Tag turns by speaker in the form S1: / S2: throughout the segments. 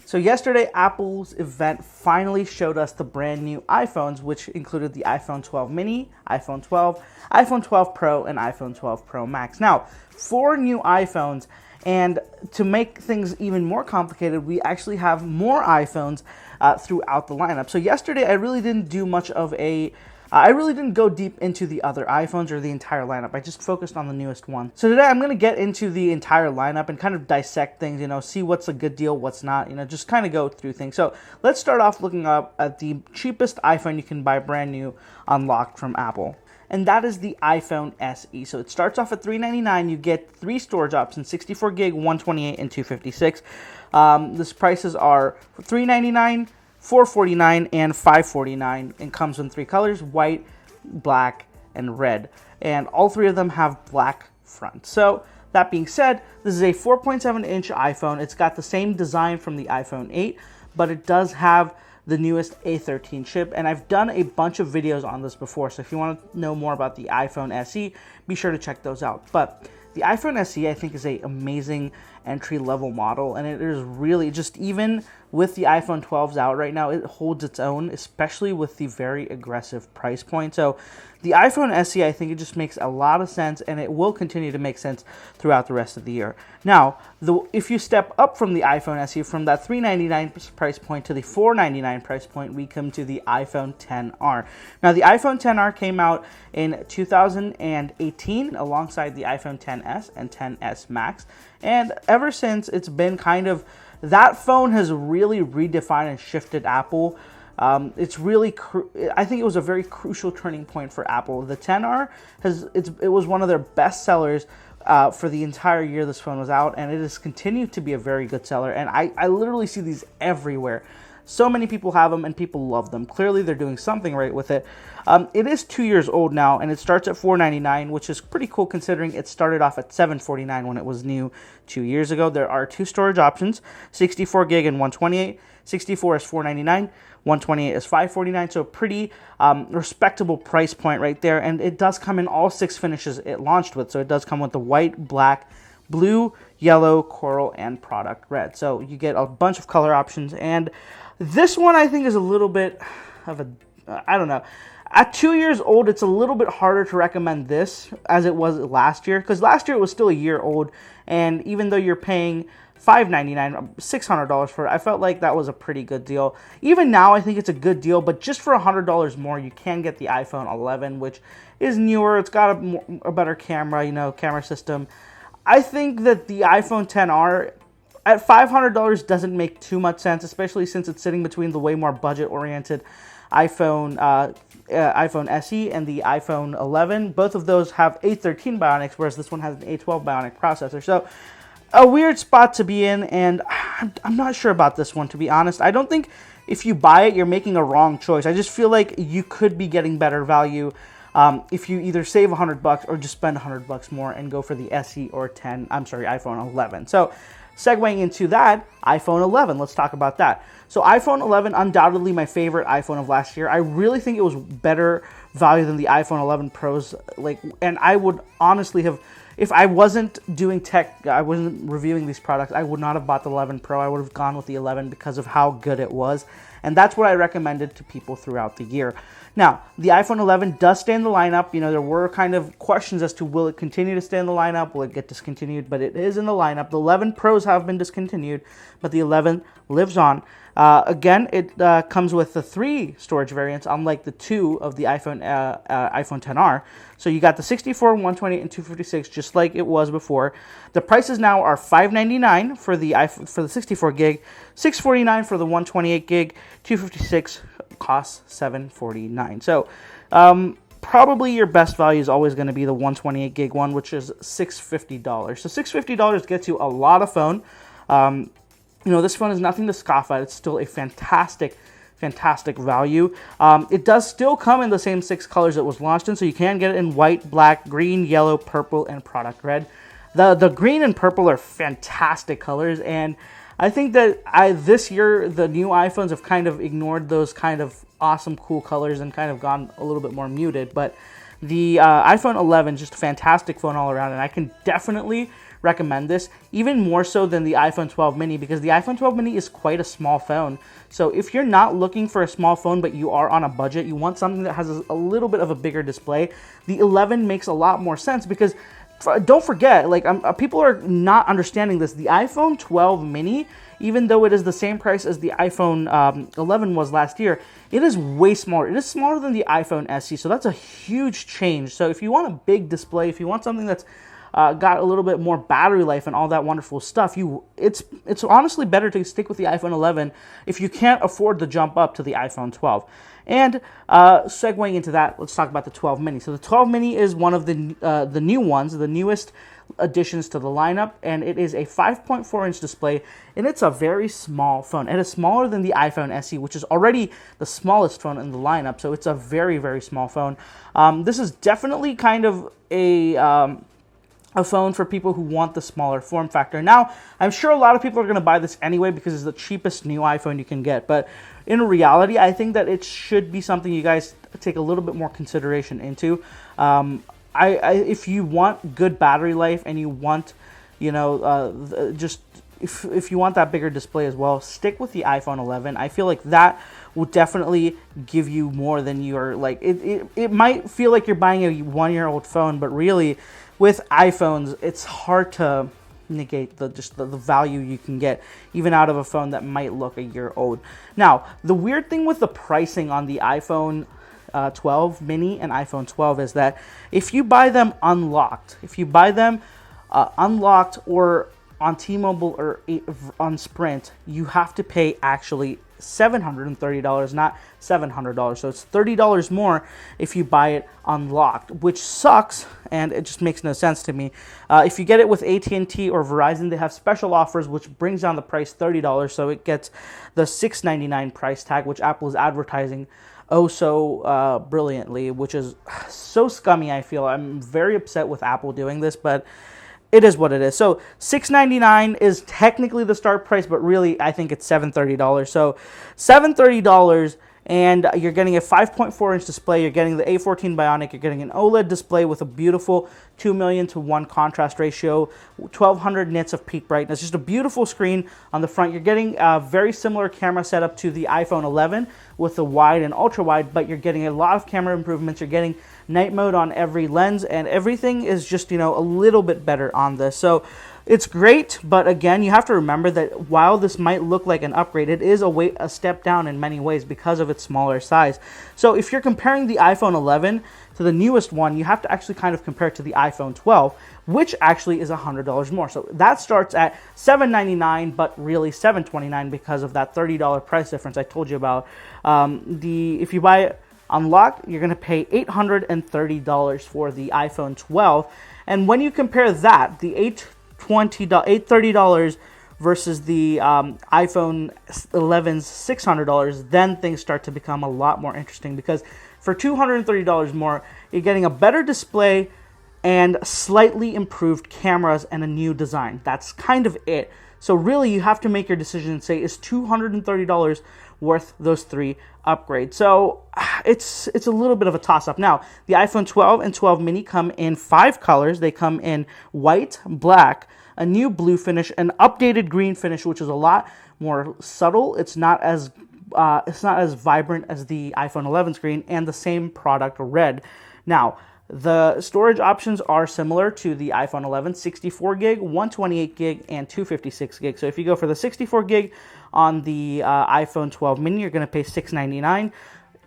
S1: So yesterday, Apple's event finally showed us the brand new iPhones, which included the iPhone 12 mini, iPhone 12, iPhone 12 Pro, and iPhone 12 Pro Max. Now, 4 new iPhones, and to make things even more complicated, we actually have more iPhones throughout the lineup. So yesterday, I really didn't go deep into the other iPhones or the entire lineup. I just focused on the newest one. So today I'm going to get into the entire lineup and kind of dissect things, see what's a good deal, what's not, just kind of go through things. So let's start off looking up at the cheapest iPhone you can buy brand new unlocked from Apple. And that is the iPhone SE. So it starts off at $399. You get 3 storage options, 64 gig, 128, and 256. These prices are $399, $449, and $549, and comes in 3 colors: white, black, and red. And all 3 of them have black front. So that being said, this is a 4.7-inch iPhone. It's got the same design from the iPhone 8, but it does have the newest A13 chip, and I've done a bunch of videos on this before, so if you want to know more about the iPhone SE, be sure to check those out. But the iPhone SE, I think, is an amazing entry-level model, and it is really just, even with the iPhone 12s out right now, it holds its own, especially with the very aggressive price point. So the iPhone SE, I think it just makes a lot of sense, and it will continue to make sense throughout the rest of the year. Now, if you step up from the iPhone SE, from that $399 price point to the $499 price point, we come to the iPhone XR. Now, the iPhone XR came out in 2018 alongside the iPhone XS and XS Max, and ever since, it's been that phone has really redefined and shifted Apple. It's really, I think it was a very crucial turning point for Apple. The XR it was one of their best sellers for the entire year this phone was out, and it has continued to be a very good seller. And I literally see these everywhere. So many people have them, and people love them. Clearly, they're doing something right with it. It is 2 years old now, and it starts at $499, which is pretty cool considering it started off at $749 when it was new 2 years ago. There are 2 storage options, 64 gig and 128. 64 is $499, 128 is $549, so pretty respectable price point right there. And it does come in all 6 finishes it launched with. So it does come with the white, black, blue, yellow, coral, and product red. So you get a bunch of color options, and this one I think is a little bit of I don't know. At 2 years old, it's a little bit harder to recommend this as it was last year, because last year it was still a year old, and even though you're paying $599, $600 for it, I felt like that was a pretty good deal. Even now, I think it's a good deal, but just for $100 more, you can get the iPhone 11, which is newer. It's got a better camera, camera system. I think that the iPhone XR at $500 doesn't make too much sense, especially since it's sitting between the way more budget-oriented iPhone SE and the iPhone 11. Both of those have A13 Bionics, whereas this one has an A12 Bionic processor. So a weird spot to be in, and I'm not sure about this one, to be honest. I don't think if you buy it, you're making a wrong choice. I just feel like you could be getting better value if you either save $100 or just spend $100 more and go for the SE or iPhone 11. So segueing into that, iPhone 11, let's talk about that. So iPhone 11, undoubtedly my favorite iPhone of last year. I really think it was better value than the iPhone 11 Pros. And I would honestly have, if I wasn't doing tech, I wasn't reviewing these products, I would not have bought the 11 Pro. I would have gone with the 11 because of how good it was. And that's what I recommended to people throughout the year. Now, the iPhone 11 does stay in the lineup. There were kind of questions as to will it continue to stay in the lineup, will it get discontinued, but it is in the lineup. The 11 Pros have been discontinued, but the 11 lives on. Again, it comes with the 3 storage variants, unlike the 2 of the iPhone XR. So you got the 64, 128, and 256, just like it was before. The prices now are $599 for the 64 gig, $649 for the 128 gig, 256 costs $749. So probably your best value is always going to be the 128 gig one, which is $650. So $650 gets you a lot of phone. This phone is nothing to scoff at. It's still a fantastic value. It does still come in the same 6 colors it was launched in, so you can get it in white, black, green, yellow, purple, and product red. The green and purple are fantastic colors, and I think that this year the new iPhones have kind of ignored those kind of awesome, cool colors and kind of gone a little bit more muted. But The iPhone 11 is just a fantastic phone all around, and I can definitely recommend this, even more so than the iPhone 12 mini, because the iPhone 12 mini is quite a small phone. So if you're not looking for a small phone, but you are on a budget, you want something that has a little bit of a bigger display, the 11 makes a lot more sense, because don't forget, like, people are not understanding this. The iPhone 12 mini, even though it is the same price as the iPhone 11 was last year, it is way smaller. It is smaller than the iPhone SE, so that's a huge change. So if you want a big display, if you want something that's got a little bit more battery life and all that wonderful stuff, it's honestly better to stick with the iPhone 11 if you can't afford to jump up to the iPhone 12. And segueing into that, let's talk about the 12 mini. So the 12 mini is one of the new ones, the newest additions to the lineup, and it is a 5.4-inch display, and it's a very small phone. It is smaller than the iPhone SE, which is already the smallest phone in the lineup, so it's a very, very small phone. This is definitely kind of a phone for people who want the smaller form factor. Now, I'm sure a lot of people are going to buy this anyway because it's the cheapest new iPhone you can get, but in reality, I think that it should be something you guys take a little bit more consideration into. If you want good battery life and you want, if you want that bigger display as well, stick with the iPhone 11. I feel like that will definitely give you more than you're like. It might feel like you're buying a 1-year-old phone, but really, with iPhones, it's hard to negate the value you can get even out of a phone that might look a year old. Now, the weird thing with the pricing on the iPhone 12 mini and iPhone 12 is that if you buy them unlocked, or on T-Mobile or on Sprint, you have to pay actually $730, not $700. So it's $30 more if you buy it unlocked, which sucks, and it just makes no sense to me. If you get it with AT&T or Verizon, they have special offers, which brings down the price $30, so it gets the $699 price tag, which Apple is advertising so brilliantly, which is so scummy, I feel. I'm very upset with Apple doing this, but it is what it is. So $699 is technically the start price, but really I think it's $730. So $730, and you're getting a 5.4-inch display. You're getting the A14 Bionic. You're getting an OLED display with a beautiful 2,000,000:1 contrast ratio, 1200 nits of peak brightness. Just a beautiful screen on the front. You're getting a very similar camera setup to the iPhone 11 with the wide and ultra wide, but you're getting a lot of camera improvements. You're getting night mode on every lens, and everything is just, a little bit better on this. So it's great, but again, you have to remember that while this might look like an upgrade, it is a step down in many ways because of its smaller size. So if you're comparing the iPhone 11 to the newest one, you have to actually kind of compare it to the iPhone 12, which actually is $100 more. So that starts at $799, but really $729 because of that $30 price difference I told you about. If you buy it unlocked, you're going to pay $830 for the iPhone 12, and when you compare that, the $830 versus the iPhone 11's $600, then things start to become a lot more interesting, because for $230 more, you're getting a better display and slightly improved cameras and a new design. That's kind of it. So really, you have to make your decision and say, is $230 worth those 3 upgrades? So it's a little bit of a toss-up. Now, the iPhone 12 and 12 mini come in 5 colors. They come in white, black, a new blue finish, an updated green finish, which is a lot more subtle. It's not as vibrant as the iPhone 11 screen, and the same product, red. Now, the storage options are similar to the iPhone 11, 64 gig, 128 gig, and 256 gig. So if you go for the 64 gig on the iPhone 12 mini, you're going to pay $699,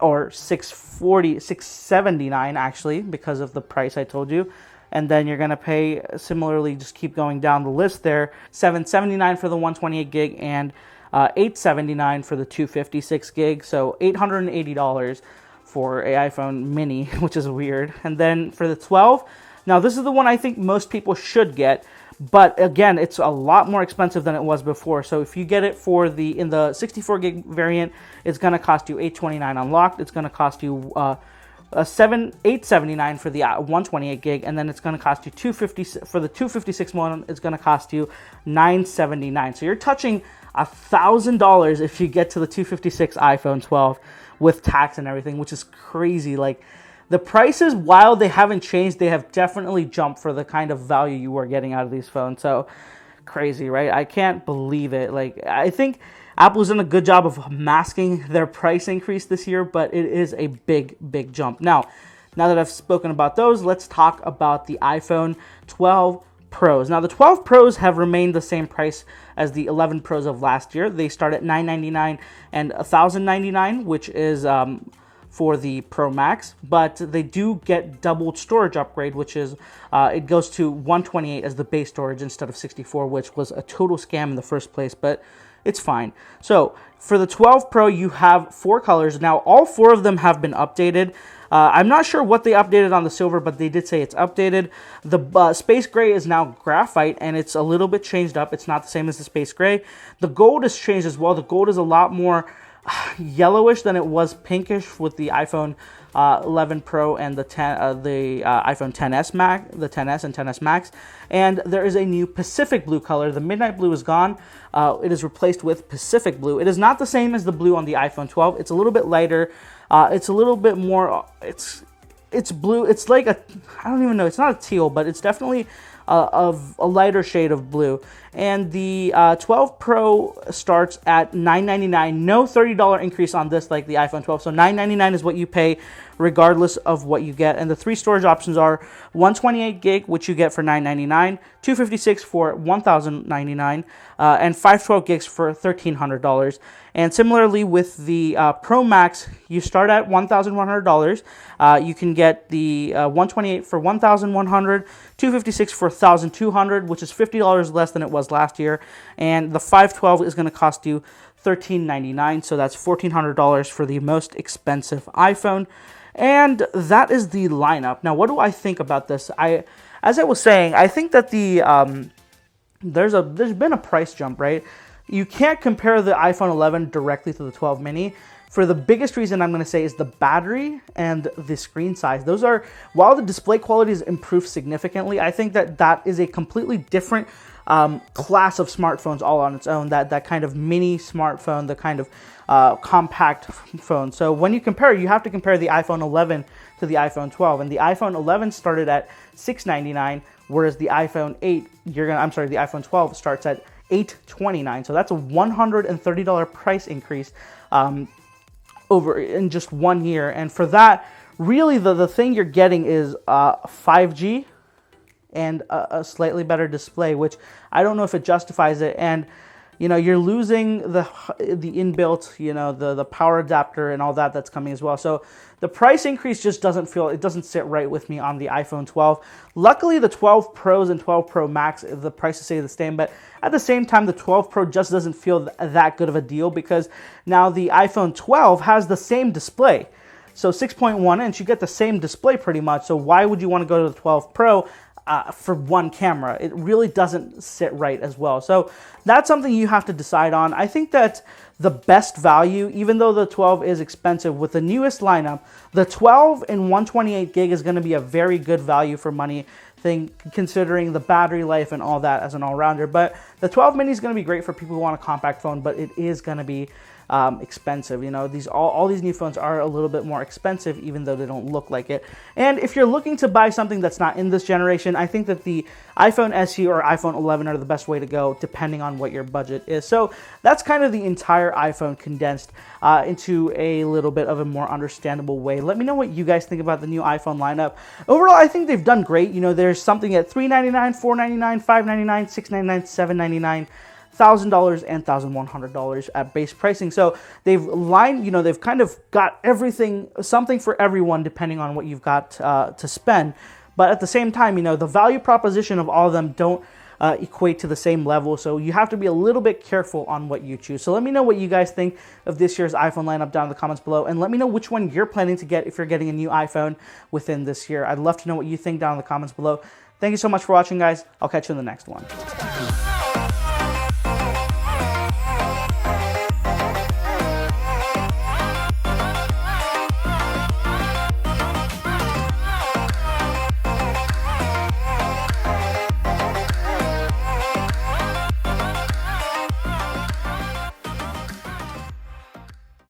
S1: or $679 actually, because of the price I told you. And then you're going to pay, similarly, just keep going down the list there, $779 for the 128 gig and $879 for the 256 gig. So $880 for an iPhone mini, which is weird. And then for the 12, now this is the one I think most people should get, but again, it's a lot more expensive than it was before. So if you get it in the 64 gig variant, it's going to cost you $829 unlocked. It's going to cost you $879 for the 128 gig, and then it's going to cost you $250 for the 256 one. It's going to cost you $979. So you're touching $1,000 if you get to the 256 iPhone 12 with tax and everything, which is crazy. Like, The prices, while they haven't changed, they have definitely jumped for the kind of value you are getting out of these phones. So crazy, right? I can't believe it. Like, I think Apple's done a good job of masking their price increase this year, but it is a big jump. Now that I've spoken about those, let's talk about the iPhone 12 Pros. Now, the 12 Pros have remained the same price as the 11 Pros of last year. They start at $999 and $1,099, which is for the Pro Max, but they do get doubled storage upgrade, which is it goes to 128 as the base storage instead of 64, which was a total scam in the first place, but it's fine. So for the 12 Pro, you have 4 colors. Now, all 4 of them have been updated. I'm not sure what they updated on the silver, but they did say it's updated. The space gray is now graphite, and it's a little bit changed up. It's not the same as the space gray. The gold has changed as well. The gold is a lot more yellowish than it was pinkish with the iPhone 11 Pro and the iPhone XS Max, the XS and XS Max. And there is a new Pacific blue color. The midnight blue is gone. It is replaced with Pacific blue. It is not the same as the blue on the iPhone 12. It's a little bit lighter. It's a little bit more. It's blue. It's like I don't even know. It's not a teal, but it's definitely of a lighter shade of blue. And the 12 Pro starts at $999. No $30 increase on this like the iPhone 12. So $999 is what you pay regardless of what you get. And the 3 storage options are 128 gig, which you get for $999, 256 for $1,099, and 512 gigs for $1,300. And similarly with the Pro Max, you start at $1,100. You can get the 128 for $1,100, 256 for $1,200, which is $50 less than it was last year. And the 512 is going to cost you $1,399, so that's $1,400 for the most expensive iPhone. And that is the lineup. Now, what do I think about this? As I was saying, I think that there's been a price jump, right? You can't compare the iPhone 11 directly to the 12 mini. For the biggest reason I'm going to say is the battery and the screen size. Those are, while the display quality has improved significantly, I think that is a completely different class of smartphones all on its own. That kind of mini smartphone, the kind of compact phone. So when you compare, you have to compare the iPhone 11 to the iPhone 12, and the iPhone 11 started at $699, whereas the iPhone 8, the iPhone 12 starts at $829. So that's a $130 price increase over in just 1 year. And for that, really the thing you're getting is 5G and a slightly better display, which I don't know if it justifies it. And you're losing the inbuilt, the power adapter and all that's coming as well. So the price increase just doesn't sit right with me on the iPhone 12. Luckily, the 12 Pros and 12 Pro Max, the prices stay the same, but at the same time, the 12 Pro just doesn't feel that good of a deal because now the iPhone 12 has the same display. So 6.1 inch, you get the same display pretty much. So why would you want to go to the 12 Pro for one camera? It really doesn't sit right as well. So that's something you have to decide on. I think that the best value, even though the 12 is expensive, with the newest lineup, the 12 and 128 gig is going to be a very good value for money thing, considering the battery life and all that as an all-rounder. But the 12 mini is going to be great for people who want a compact phone, but it is going to be expensive. All these new phones are a little bit more expensive, even though they don't look like it. And if you're looking to buy something that's not in this generation, I think that the iPhone SE or iPhone 11 are the best way to go, depending on what your budget is. So that's kind of the entire iPhone condensed into a little bit of a more understandable way. Let me know what you guys think about the new iPhone lineup. Overall, I think they've done great. There's something at $399, $499, $599, $699, $799. $1,000 and $1,100 at base pricing. So they've they've kind of got something for everyone, depending on what you've got to spend. But at the same time, the value proposition of all of them don't equate to the same level. So you have to be a little bit careful on what you choose. So let me know what you guys think of this year's iPhone lineup down in the comments below. And let me know which one you're planning to get if you're getting a new iPhone within this year. I'd love to know what you think down in the comments below. Thank you so much for watching, guys. I'll catch you in the next one.